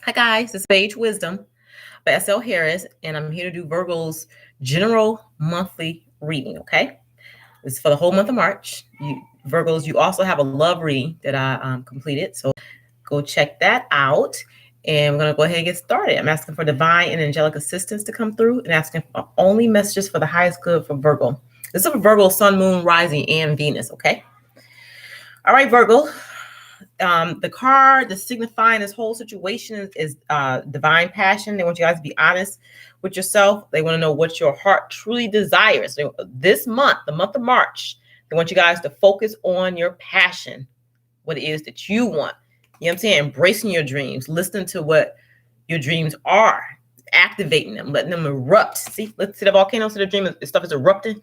Hi guys, it's Sage Wisdom by shonlharris, and I'm here to do Virgo's general monthly reading, okay? This is for the whole month of March. Virgos, you also have a love reading that I completed, so go check that out. And we're going to go ahead and get started. I'm asking for divine and angelic assistance to come through and asking for only messages for the highest good for Virgo. This is for Virgo, Sun, Moon, Rising, and Venus, okay? All right, Virgo. The card, the signifying this whole situation is divine passion. They want you guys to be honest with yourself. They want to know what your heart truly desires. So this month, the month of March, they want you guys to focus on your passion, what it is that you want. You know what I'm saying? Embracing your dreams, listening to what your dreams are, activating them, letting them erupt. See, let's see the volcanoes of the dream. Stuff is erupting.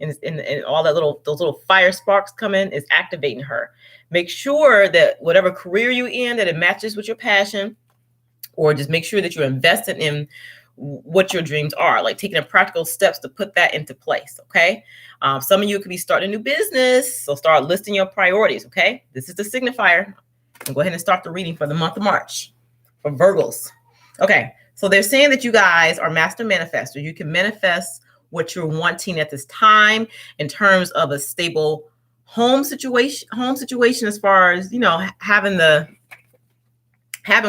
And all that those little fire sparks come in is activating her. Make sure that whatever career you're in, that it matches with your passion, or just make sure that you're investing in what your dreams are, like taking practical steps to put that into place. Okay. Some of you could be starting a new business. So start listing your priorities. Okay. This is the signifier. And go ahead and start the reading for the month of March for Virgos. Okay. So they're saying that you guys are master manifestors. You can manifest what you're wanting at this time in terms of a stable home situation as far as, having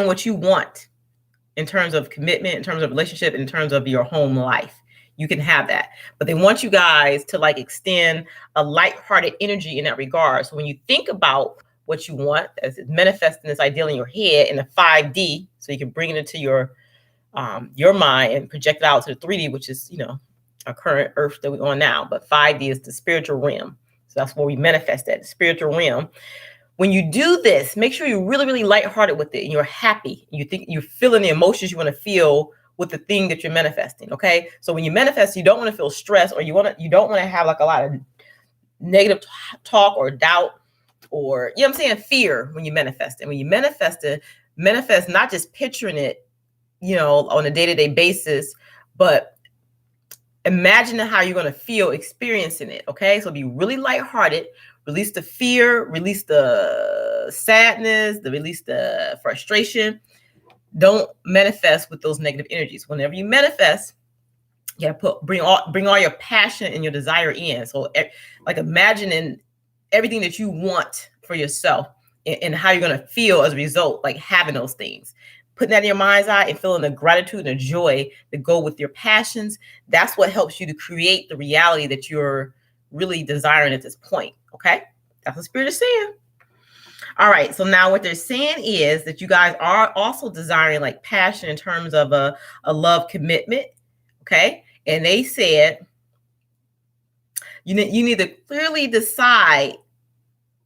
what you want in terms of commitment, in terms of relationship, in terms of your home life. You can have that. But they want you guys to extend a lighthearted energy in that regard. So when you think about what you want, as it's manifesting this ideal in your head in the 5D, so you can bring it into your mind and project it out to the 3D, which is, our current earth that we're on now. But 5D is the spiritual realm. So that's where we manifest that, the spiritual realm. When you do this, make sure you're really, really lighthearted with it and you're happy. You think you're feeling the emotions you want to feel with the thing that you're manifesting. Okay. So when you manifest, you don't want to feel stress, or you don't want to have a lot of negative talk or doubt, or, fear when you manifest. And when you manifest not just picturing it, on a day-to-day basis, but imagining how you're going to feel experiencing it. Okay. So be really lighthearted, release the fear, release the sadness, release the frustration. Don't manifest with those negative energies. Whenever you manifest, you got to bring all your passion and your desire in. So imagining everything that you want for yourself and how you're going to feel as a result, having those things. Putting that in your mind's eye and feeling the gratitude and the joy that go with your passions. That's what helps you to create the reality that you're really desiring at this point. Okay. That's what Spirit is saying. All right. So now what they're saying is that you guys are also desiring passion in terms of a love commitment. Okay. And they said you need to clearly decide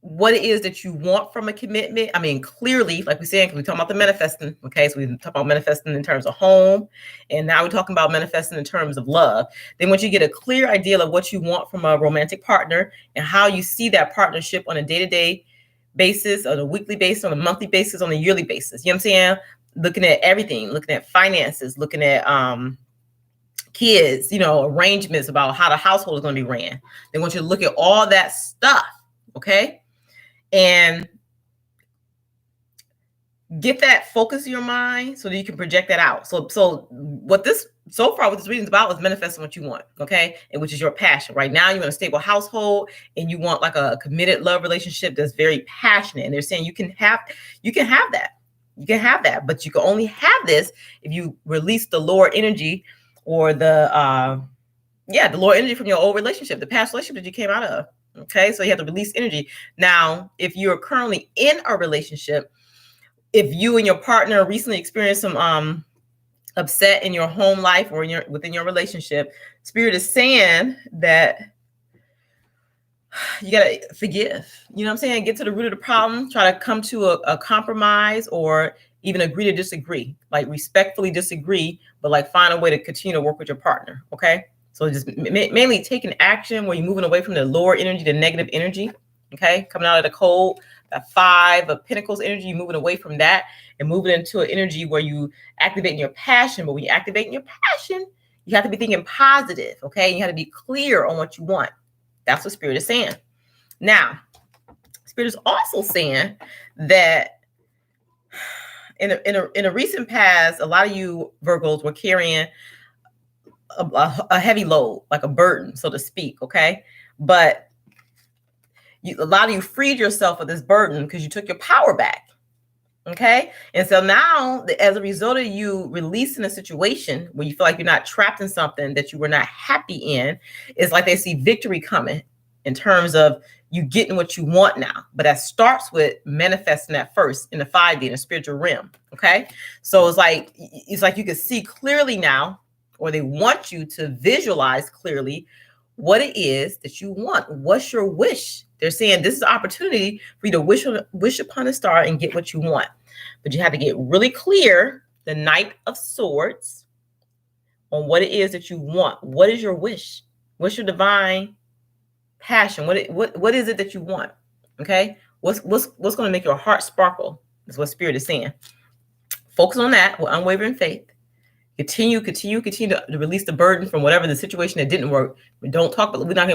what it is that you want from a commitment. I mean, clearly, like we said, because we're talking about the manifesting. Okay, so we talk about manifesting in terms of home, and now we're talking about manifesting in terms of love. Then once you get a clear idea of what you want from a romantic partner and how you see that partnership on a day-to-day basis, on a weekly basis, on a monthly basis, on a yearly basis. You know what I'm saying? Looking at everything, looking at finances, looking at kids, arrangements about how the household is going to be ran. They want you to look at all that stuff. Okay. And get that focus in your mind so that you can project that out. So what this reading is about is manifesting what you want, okay? And which is your passion. Right now, you're in a stable household and you want a committed love relationship that's very passionate. And they're saying you can have that. You can have that, but you can only have this if you release the lower energy or the lower energy from your old relationship, the past relationship that you came out of. Okay, so you have to release energy. Now, if you're currently in a relationship, if you and your partner recently experienced some upset in your home life or within your relationship, Spirit is saying that you gotta forgive. You know what I'm saying? Get to the root of the problem. Try to come to a compromise, or even agree to disagree. Respectfully disagree, but find a way to continue to work with your partner. Okay. So just mainly taking action where you're moving away from the lower energy, the negative energy, okay? Coming out of the cold, that 5 of Pentacles energy, you're moving away from that and moving into an energy where you activating your passion. But when you're activating your passion, you have to be thinking positive, okay? You have to be clear on what you want. That's what Spirit is saying. Now, Spirit is also saying that In a recent past, a lot of you Virgos were carrying a heavy load, like a burden, so to speak. Okay, but a lot of you freed yourself of this burden because you took your power back. Okay, and so now, as a result of you releasing a situation where you feel like you're not trapped in something that you were not happy in, it's like they see victory coming in terms of you getting what you want now. But that starts with manifesting that first in the 5D, in the spiritual realm. Okay, so it's like you can see clearly now, or they want you to visualize clearly what it is that you want. What's your wish? They're saying this is an opportunity for you to wish upon a star and get what you want. But you have to get really clear, the Knight of Swords, on what it is that you want. What is your wish? What's your divine passion? What is it that you want? Okay? What's going to make your heart sparkle? Is what Spirit is saying. Focus on that with unwavering faith. Continue to release the burden from whatever the situation that didn't work. We're not going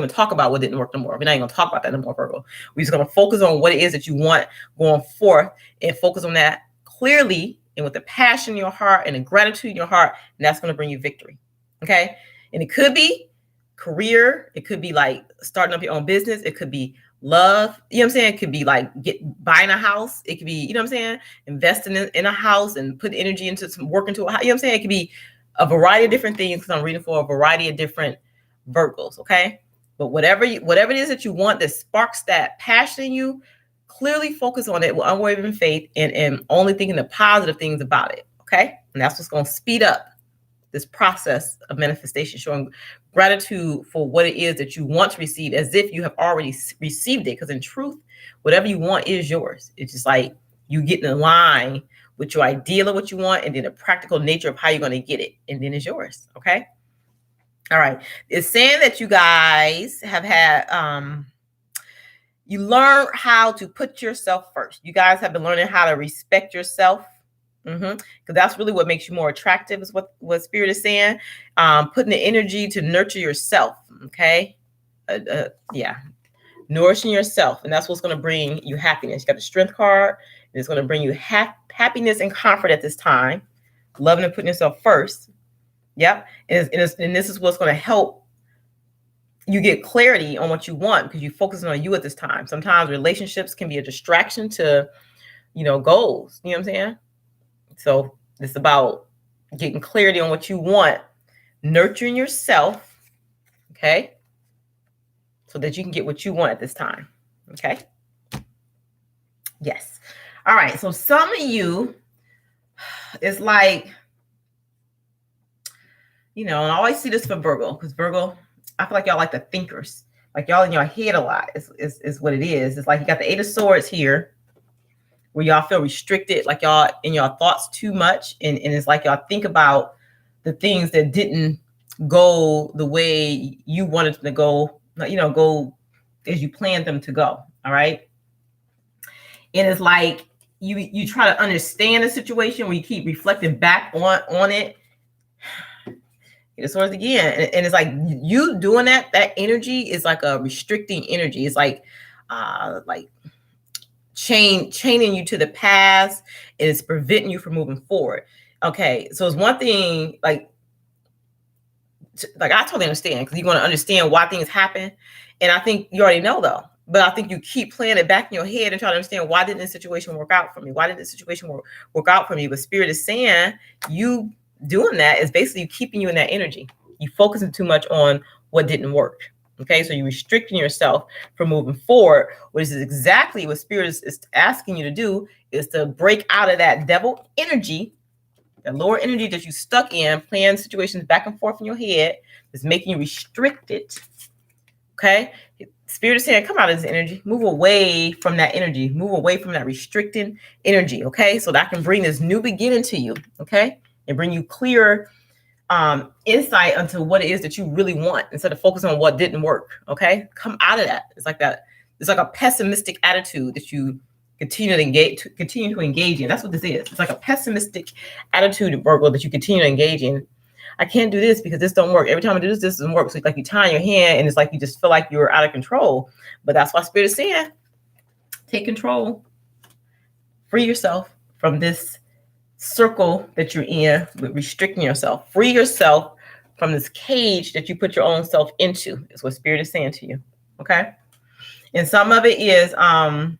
to talk about what didn't work no more. We're not even going to talk about that no more, Virgo. We're just going to focus on what it is that you want going forth, and focus on that clearly and with the passion in your heart and the gratitude in your heart, and that's going to bring you victory. Okay? And it could be career. It could be like starting up your own business. It could be love. You know what I'm saying? It could be like buying a house. It could be, you know what I'm saying, investing in a house and put energy into some work into a house. You know what I'm saying? It could be a variety of different things, because I'm reading for a variety of different Virgos. Okay? But whatever it is that you want that sparks that passion in you, clearly focus on it with unwavering faith and only thinking the positive things about it. Okay? And that's what's going to speed up this process of manifestation, showing gratitude for what it is that you want to receive as if you have already received it. Because in truth, whatever you want is yours. It's just like you get in line with your ideal of what you want, and then the practical nature of how you're going to get it, and then it's yours. Okay. All right. It's saying that you guys have had, you learn how to put yourself first. You guys have been learning how to respect yourself. Because that's really what makes you more attractive, is what Spirit is saying. Putting the energy to nurture yourself. Okay. Nourishing yourself. And that's what's going to bring you happiness. You got the Strength card. And it's going to bring you happiness and comfort at this time. Loving and putting yourself first. Yep. And this is what's going to help you get clarity on what you want, because you're focusing on you at this time. Sometimes relationships can be a distraction to, goals. You know what I'm saying? So it's about getting clarity on what you want, nurturing yourself, okay, so that you can get what you want at this time, okay? Yes. All right. So some of you, it's like, and I always see this for Virgo, because Virgo, I feel like y'all like the thinkers, like y'all in your head a lot is what it is. It's like you got the 8 of Swords here, where y'all feel restricted, like y'all in your thoughts too much. And it's like y'all think about the things that didn't go the way you wanted them to go, go as you planned them to go. All right. And it's like you try to understand the situation where you keep reflecting back on it. It's Swords again. And it's like you doing that energy is like a restricting energy. It's like chaining you to the past. It's preventing you from moving forward. Okay, so it's one thing, like I totally understand, because you're going to understand why things happen, and I think you already know though. But I think you keep playing it back in your head and try to understand, why didn't this situation work out for me? Why didn't this situation work out for me? But Spirit is saying you doing that is basically keeping you in that energy. You focusing too much on what didn't work. Okay, so you're restricting yourself from moving forward, which is exactly what Spirit is asking you to do, is to break out of that devil energy, the lower energy that you stuck in, playing situations back and forth in your head, is making you restricted. Okay, Spirit is saying, come out of this energy, move away from that energy, move away from that restricting energy. Okay, so that can bring this new beginning to you. Okay, and bring you clearer insight into what it is that you really want, instead of focusing on what didn't work. Okay, come out of that. It's like that. It's like a pessimistic attitude that you continue to engage in. That's what this is. It's like a pessimistic attitude, Virgo, that you continue to engage in. I can't do this because this don't work. Every time I do this doesn't work. So it's like you tie your hand, and it's like you just feel like you're out of control. But that's why Spirit is saying, take control, free yourself from this circle that you're in with restricting yourself. Free yourself from this cage that you put your own self into, is what Spirit is saying to you. Okay. And some of it is a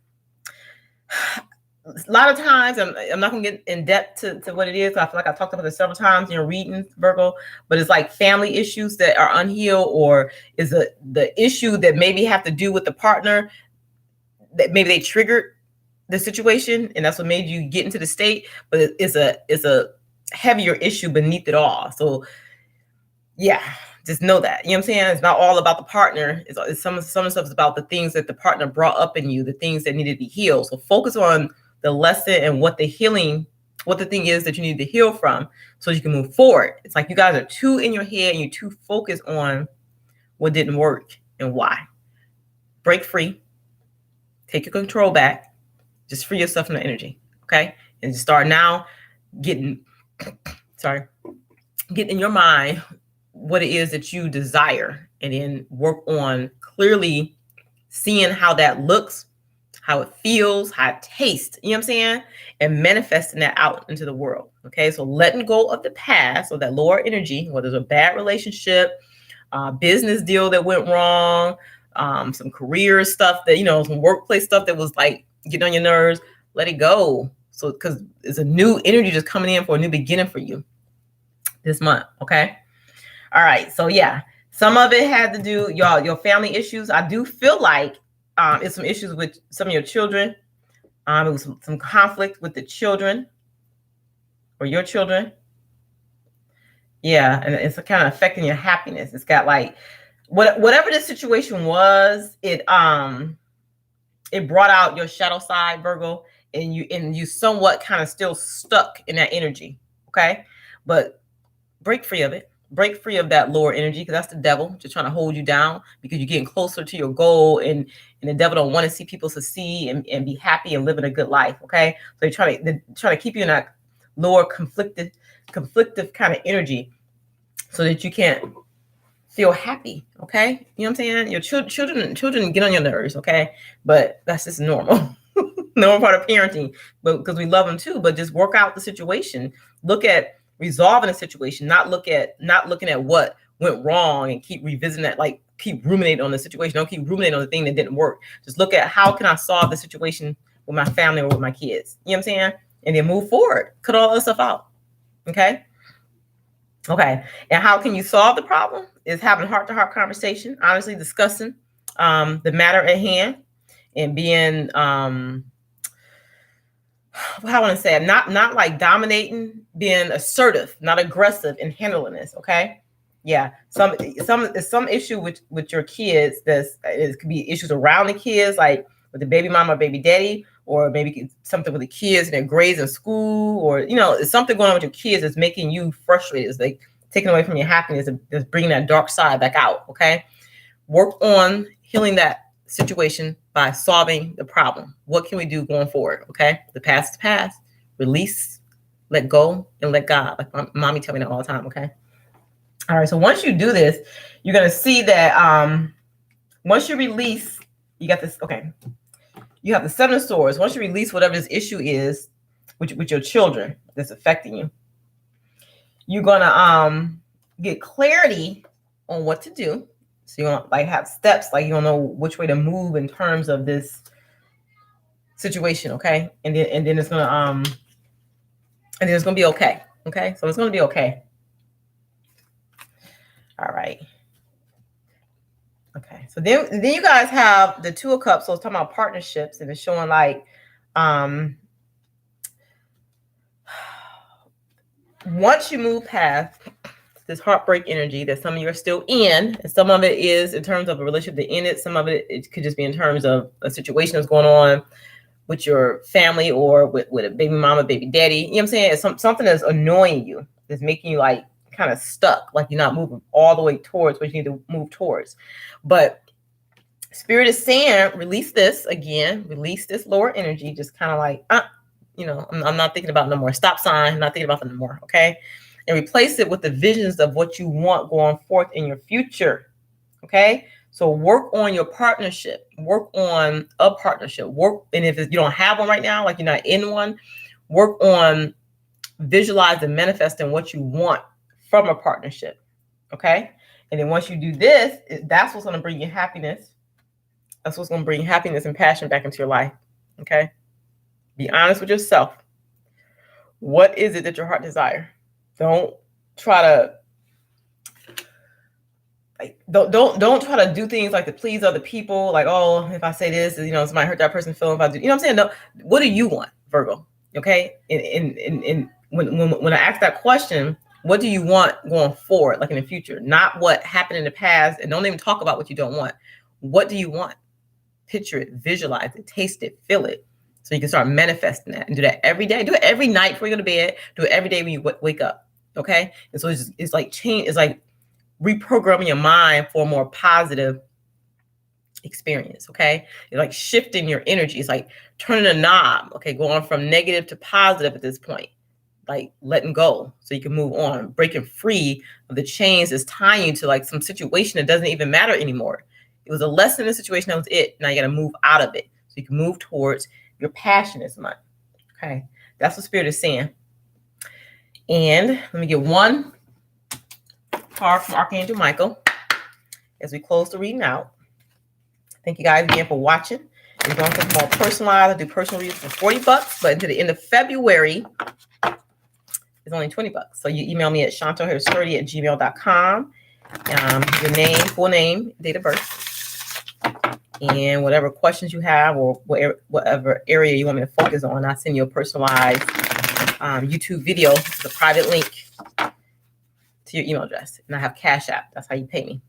lot of times, I'm not going to get in depth to what it is. I feel like I've talked about it several times in your readings, Virgo, but it's like family issues that are unhealed, or is the issue that maybe have to do with the partner, that maybe they triggered the situation, and that's what made you get into the state, but it's a heavier issue beneath it all. So yeah, just know that. You know what I'm saying? It's not all about the partner. It's some stuff is about the things that the partner brought up in you, the things that needed to be healed. So focus on the lesson and what the thing is that you need to heal from, so you can move forward. It's like you guys are too in your head and you're too focused on what didn't work and why. Break free. Take your control back. Just free yourself from the energy. Okay? And just start now getting in your mind what it is that you desire, and then work on clearly seeing how that looks, how it feels, how it tastes, you know what I'm saying? And manifesting that out into the world. Okay. So letting go of the past, or that lower energy, whether it's a bad relationship, business deal that went wrong, some career stuff that, some workplace stuff that was like getting on your nerves, let it go. So, because it's a new energy just coming in for a new beginning for you this month. Okay. All right. So yeah, some of it had to do, your family issues. I do feel like it's some issues with some of your children. It was some conflict with the children or your children. Yeah. And it's kind of affecting your happiness. It's got like, whatever the situation was, it brought out your shadow side, Virgo, and you somewhat kind of still stuck in that energy. Okay. But break free of it. Break free of that lower energy, because that's the devil just trying to hold you down, because you're getting closer to your goal, and the devil don't want to see people succeed and be happy and living a good life. Okay. So they're trying to keep you in that lower conflictive kind of energy, so that you can't feel happy. Okay. You know what I'm saying? Your children get on your nerves. Okay. But that's just normal. Normal part of parenting, but because we love them too. But just work out the situation. Look at resolving a situation, not looking at what went wrong and keep revisiting that, like keep ruminating on the situation. Don't keep ruminating on the thing that didn't work. Just look at, how can I solve the situation with my family or with my kids? You know what I'm saying? And then move forward. Cut all that stuff out. Okay. Okay. And how can you solve the problem? Is having heart-to-heart conversation, honestly discussing the matter at hand, and being how I want to say it, not like dominating, being assertive, not aggressive in handling this. Okay. Yeah. Some issue with your kids. It could be issues around the kids, like with the baby mama or baby daddy, or maybe something with the kids and their grades in school, or, it's something going on with your kids that's making you frustrated. It's like taking away from your happiness, and just bringing that dark side back out. Okay. Work on healing that situation by solving the problem. What can we do going forward? Okay. The past is past. Release, let go, and let God. Like my mommy tell me that all the time. Okay. All right. So once you do this, you're going to see that once you release, you got this. Okay. You have the Seven of Swords. Once you release whatever this issue is with your children that's affecting you, you're going to get clarity on what to do. So you don't like have steps, like you don't know which way to move in terms of this situation. Okay. And then it's gonna be okay. Okay. So it's gonna be okay. All right. Okay. So then you guys have the Two of Cups. So it's talking about partnerships, and it's showing like once you move past this heartbreak energy that some of you are still in, and some of it is in terms of a relationship that ended. Some of it could just be in terms of a situation that's going on with your family, or with a baby mama, baby daddy. You know what I'm saying? It's something that's annoying you, that's making you like kind of stuck, like you're not moving all the way towards what you need to move towards. But Spirit is saying, release this again, release this lower energy, just kind of like, I'm not thinking about no more. Stop sign, I'm not thinking about them no more. Okay. And replace it with the visions of what you want going forth in your future. Okay. So work on your partnership, work on a partnership, and if you don't have one right now, like you're not in one, work on visualize and manifesting what you want from a partnership. Okay. And then once you do this, that's what's going to bring you happiness. That's what's going to bring happiness and passion back into your life. Okay. Be honest with yourself. What is it that your heart desires? Don't try to don't try to do things like to please other people. Like, oh, if I say this, somebody hurt that person's feeling. If I do, what I'm saying? No, what do you want, Virgo? Okay. And when I ask that question, what do you want going forward, like in the future? Not what happened in the past, and don't even talk about what you don't want. What do you want? Picture it, visualize it, taste it, feel it, so you can start manifesting that. And do that every day. Do it every night before you go to bed. Do it every day when you wake up. Okay. And so it's like change. It's like reprogramming your mind for a more positive experience. Okay. It's like shifting your energy. It's like turning a knob. Okay. Going from negative to positive at this point. Like letting go so you can move on, breaking free of the chains that's tying you to like some situation that doesn't even matter anymore. It was a lesson in the situation. That was it. Now you got to move out of it so you can move towards your passion this month. Okay. That's what Spirit is saying. And let me get one card from Archangel Michael as we close the reading out. Thank you guys again for watching. We're going to more personalized. I do personal readings for $40, but until the end of February, it's only $20. So you email me at shonlharris30@gmail.com. Your name, full name, date of birth, and whatever questions you have or whatever area you want me to focus on. I'll send you a personalized YouTube video. It's a private link to your email address. And I have Cash App. That's how you pay me.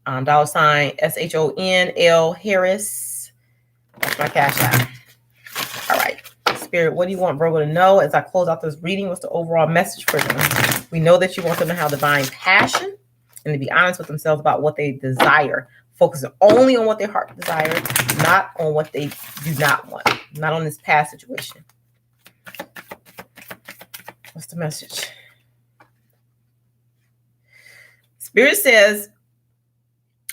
$, SHONL Harris. That's my Cash App. All right. Spirit, what do you want Virgo to know as I close out this reading? What's the overall message for them? We know that you want them to have divine passion and to be honest with themselves about what they desire. Focusing only on what their heart desires, not on what they do not want. Not on this past situation. What's the message? Spirit says,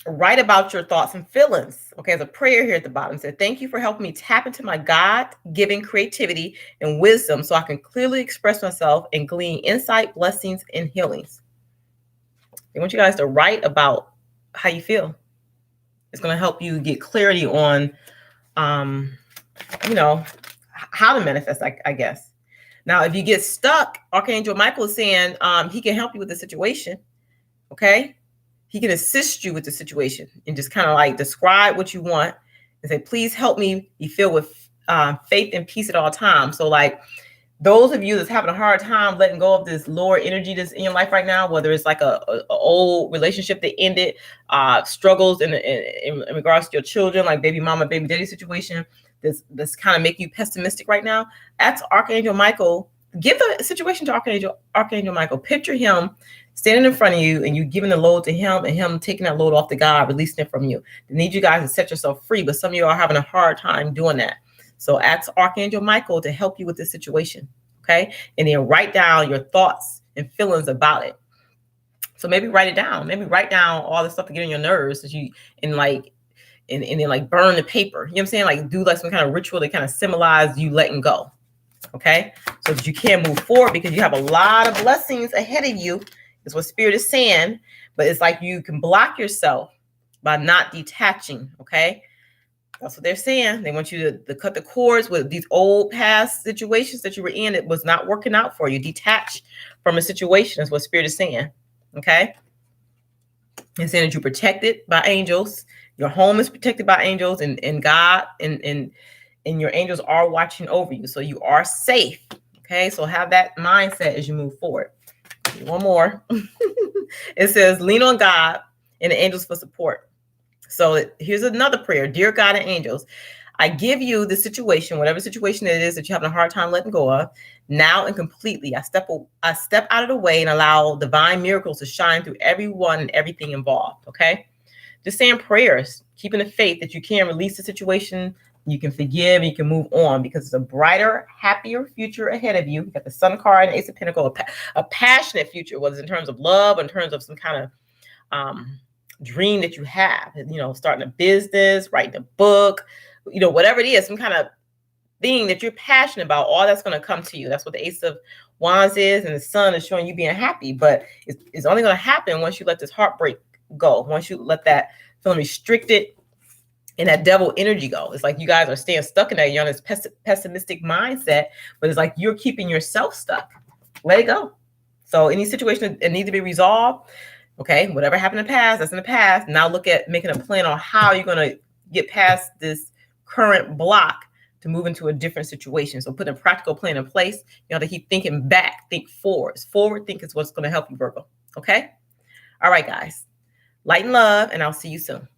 write about your thoughts and feelings. Okay, there's a prayer here at the bottom. It said, thank you for helping me tap into my God-given creativity and wisdom so I can clearly express myself and glean insight, blessings, and healings. I want you guys to write about how you feel. It's going to help you get clarity on, how to manifest, I guess. Now, if you get stuck, Archangel Michael is saying he can help you with the situation. Okay? He can assist you with the situation and just kind of like describe what you want and say, please help me be filled with faith and peace at all times. So like those of you that's having a hard time letting go of this lower energy that's in your life right now, whether it's like a old relationship that ended, struggles in regards to your children, like baby mama, baby daddy situation, that's kind of make you pessimistic right now. That's Archangel Michael. Give the situation to Archangel Michael. Picture him standing in front of you and you giving the load to him and him taking that load off to God, releasing it from you. They need you guys to set yourself free, but some of you are having a hard time doing that. So ask Archangel Michael to help you with this situation, okay? And then write down your thoughts and feelings about it. So maybe write it down. Maybe write down all the stuff to get on your nerves that you and then like burn the paper. You know what I'm saying? Like do like some kind of ritual that kind of symbolize you letting go, okay? So that you can move forward because you have a lot of blessings ahead of you. Is what Spirit is saying, but it's like you can block yourself by not detaching, okay? That's what they're saying. They want you to cut the cords with these old past situations that you were in. It was not working out for you. Detach from a situation is what Spirit is saying, okay? It's saying that you're protected by angels. Your home is protected by angels and God and your angels are watching over you. So you are safe, okay? So have that mindset as you move forward. One more. It says, lean on God and the angels for support. So here's another prayer. Dear God and angels, I give you the situation, whatever situation it is that you're having a hard time letting go of, now and completely. I step out of the way and allow divine miracles to shine through everyone and everything involved. Okay. Just saying prayers, keeping the faith that you can release the situation. You can forgive and you can move on because it's a brighter, happier future ahead of you. You got the Sun card and Ace of Pentacles, a passionate future, whether it's in terms of love, in terms of some kind of dream that you have, starting a business, writing a book, whatever it is, some kind of thing that you're passionate about, all that's going to come to you. That's what the Ace of Wands is, and the Sun is showing you being happy. But it's only going to happen once you let this heartbreak go, once you let that feeling restricted and that devil energy go. It's like you guys are staying stuck in that. You're on this pessimistic mindset, but it's like you're keeping yourself stuck. Let it go. So any situation that needs to be resolved, okay, whatever happened in the past, that's in the past. Now look at making a plan on how you're going to get past this current block to move into a different situation. So put a practical plan in place. You have to keep thinking back, think forward. Forward think is what's going to help you, Virgo. Okay? All right, guys. Light and love, and I'll see you soon.